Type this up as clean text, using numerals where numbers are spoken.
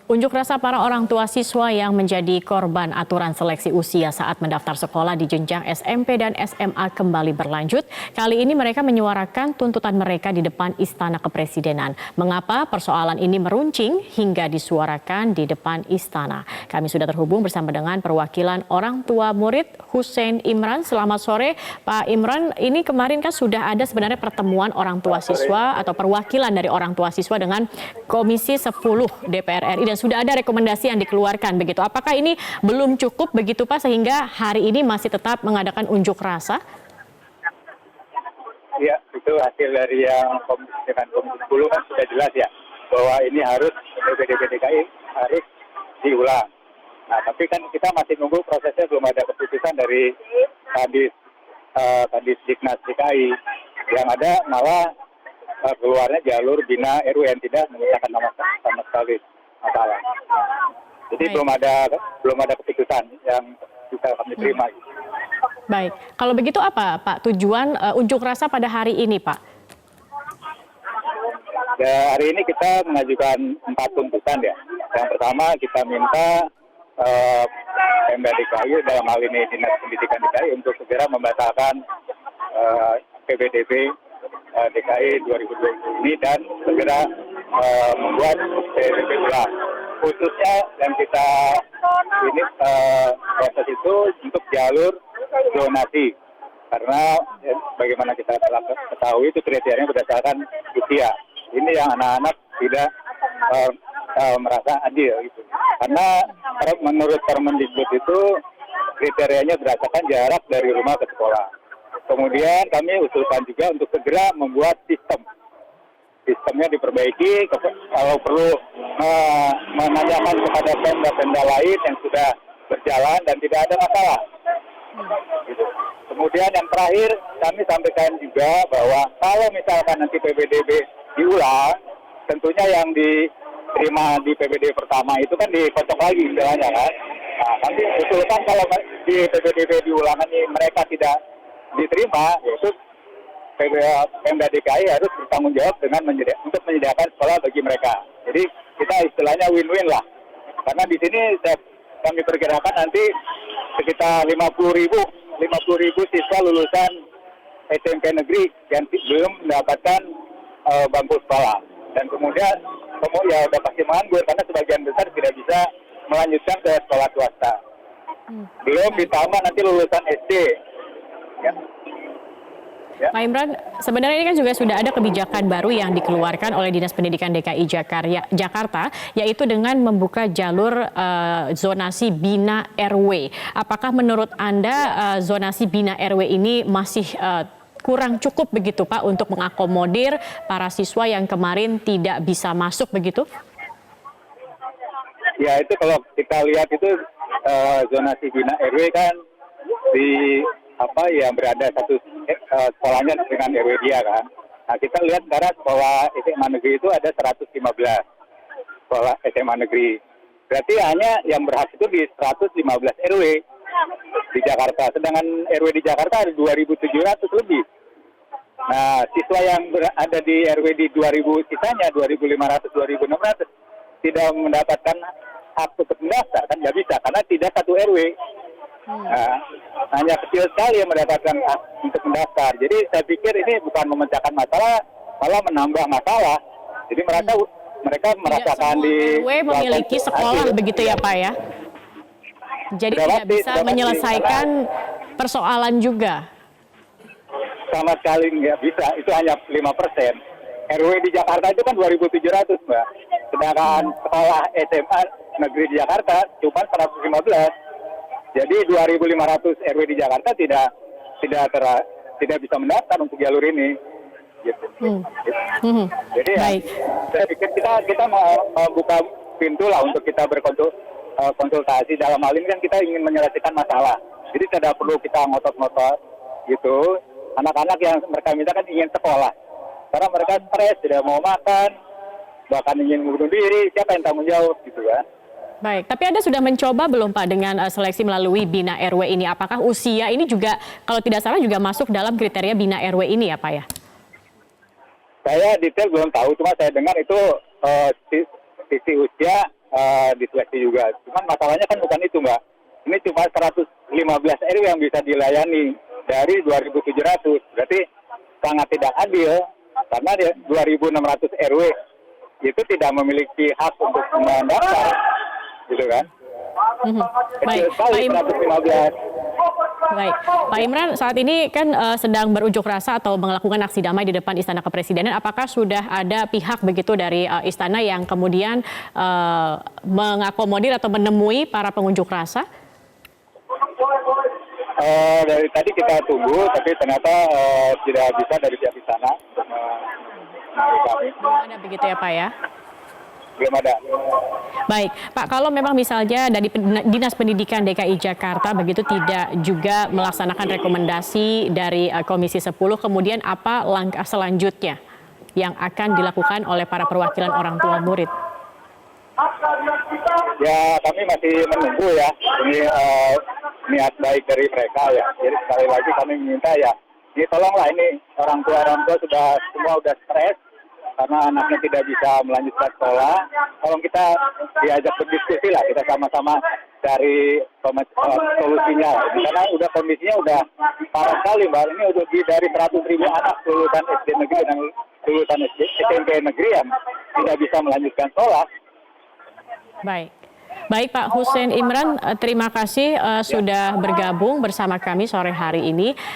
Unjuk rasa para orang tua siswa yang menjadi korban aturan seleksi usia saat mendaftar sekolah di jenjang SMP dan SMA kembali berlanjut. Kali ini mereka menyuarakan tuntutan mereka di depan Istana Kepresidenan. Mengapa persoalan ini meruncing hingga disuarakan di depan Istana? Kami sudah terhubung bersama dengan perwakilan orang tua murid Hussein Imran. Selamat sore Pak Imran, ini kemarin kan sudah ada sebenarnya pertemuan orang tua siswa atau perwakilan dari orang tua siswa dengan Komisi 10 DPR RI dan sudah ada rekomendasi yang dikeluarkan begitu. Apakah ini belum cukup begitu Pak sehingga hari ini masih tetap mengadakan unjuk rasa? Ya, itu hasil dari yang dengan Komisi 10 kan sudah jelas ya bahwa ini harus PPDB DKI harus diulang. Nah, tapi kan kita masih nunggu prosesnya, belum ada keputusan dari Kadis Diknas DKI. Yang ada malah keluarnya jalur bina RW yang tidak memecahkan nama sama sekali masalah. Jadi belum ada keputusan yang bisa kami terima. Baik, kalau begitu apa Pak tujuan unjuk rasa pada hari ini Pak? Ya, hari ini kita mengajukan 4 tuntutan ya. Yang pertama kita minta Pemda DKI dalam hal ini Dinas Pendidikan DKI untuk segera membatalkan PPDB DKI 2020 ini dan segera membuat PPDB ulang. Khususnya yang kita ini proses itu untuk jalur zonasi, karena bagaimana kita ketahui itu kriterianya berdasarkan usia. Ini yang anak-anak tidak merasa adil gitu. Karena menurut Permendikbud itu kriterianya berdasarkan jarak dari rumah ke sekolah. Kemudian kami usulkan juga untuk segera membuat sistemnya diperbaiki, kalau perlu menanyakan kepada pemda-pemda lain yang sudah berjalan dan tidak ada masalah. Kemudian yang terakhir kami sampaikan juga bahwa kalau misalkan nanti PPDB diulang, tentunya yang diterima di PPDB pertama itu kan dikocok lagi istilahnya kan. Nah, kami usulkan kalau di PPDB diulang ini mereka tidak diterima, yaitu Pemda DKI harus bertanggung jawab dengan untuk menyediakan sekolah bagi mereka. Jadi kita istilahnya win-win lah. Karena di sini kami perkirakan nanti sekitar 50.000 siswa lulusan SMP negeri yang belum mendapatkan bangku sekolah. Dan kemudian ya udah pasti menganggur karena sebagian besar tidak bisa melanjutkan ke sekolah swasta. Belum ditambah nanti lulusan SD. Ya. Ya. Pak Imran, sebenarnya ini kan juga sudah ada kebijakan baru yang dikeluarkan oleh Dinas Pendidikan DKI Jakarta, yaitu dengan membuka jalur zonasi Bina RW. Apakah menurut Anda zonasi Bina RW ini masih kurang cukup begitu Pak untuk mengakomodir para siswa yang kemarin tidak bisa masuk begitu? Ya, itu kalau kita lihat itu zonasi Bina RW kan yang berada satu sekolahnya dengan RW dia kan. Nah, kita lihat sekarang sekolah SMA negeri itu ada 115 sekolah SMA negeri. Berarti hanya yang berhak itu di 115 RW di Jakarta. Sedangkan RW di Jakarta ada 2.700 lebih. Nah, siswa yang ada di RW di 2.000 sisanya 2.500, 2.600 tidak mendapatkan hak untuk mendaftar kan nggak bisa karena tidak satu RW. Nah, hanya kecil sekali yang mendapatkan hak untuk mendaftar. Jadi saya pikir ini bukan memecahkan masalah, malah menambah masalah. Jadi mereka merasakan di RW memiliki sekolah begitu ya Pak ya. Jadi tidak bisa menyelesaikan persoalan juga. Sama sekali nggak bisa, itu hanya 5%. RW di Jakarta itu kan 2.700 Mbak. Sedangkan sekolah SMA negeri di Jakarta cuma 115. Jadi 2.500 RW di Jakarta tidak bisa mendaftar untuk jalur ini. Gitu. Jadi ya, saya pikir kita mau buka pintu lah untuk kita berkonsultasi. Dalam hal ini kan kita ingin menyelesaikan masalah. Jadi tidak perlu kita ngotot-ngotot gitu. Anak-anak yang mereka minta kan ingin sekolah. Karena mereka stres, tidak mau makan, bahkan ingin bunuh diri. Siapa yang tanggung jawab gitu kan? Baik, tapi Anda sudah mencoba belum Pak dengan seleksi melalui Bina RW ini? Apakah usia ini juga kalau tidak salah juga masuk dalam kriteria Bina RW ini ya Pak ya? Saya detail belum tahu, cuma saya dengar itu sisi usia diseleksi juga. Cuman masalahnya kan bukan itu, Mbak. Ini cuma 115 RW yang bisa dilayani dari 2.700. Berarti sangat tidak adil karena 2.600 RW itu tidak memiliki hak untuk mendaftar, gitu kan? Baik, Kecil sekali Pak 115. Baik, Pak Imran, saat ini kan sedang berunjuk rasa atau melakukan aksi damai di depan Istana Kepresidenan. Apakah sudah ada pihak begitu dari istana yang kemudian mengakomodir atau menemui para pengunjuk rasa? Dari tadi kita tunggu, tapi ternyata tidak bisa dari pihak istana untuk menemui kami. Belum ada begitu ya, Pak ya? Belum ada. Baik, Pak, kalau memang misalnya dari Dinas Pendidikan DKI Jakarta begitu tidak juga melaksanakan rekomendasi dari Komisi 10, kemudian apa langkah selanjutnya yang akan dilakukan oleh para perwakilan orang tua murid? Ya, kami masih menunggu ya. Ini niat baik dari mereka ya. Jadi sekali lagi kami minta ya, ini tolonglah ini orang tua semua udah stres karena anaknya tidak bisa melanjutkan sekolah. Tolong kita diajak berdiskusi lah, kita sama-sama cari solusinya. Karena udah kondisinya udah parah sekali, Mbak. Ini udah lebih dari 100.000 anak lulusan SD negeri dan lulusan SMP negeri yang tidak bisa melanjutkan sekolah. Baik. Baik Pak Hussein Imran, terima kasih sudah bergabung bersama kami sore hari ini.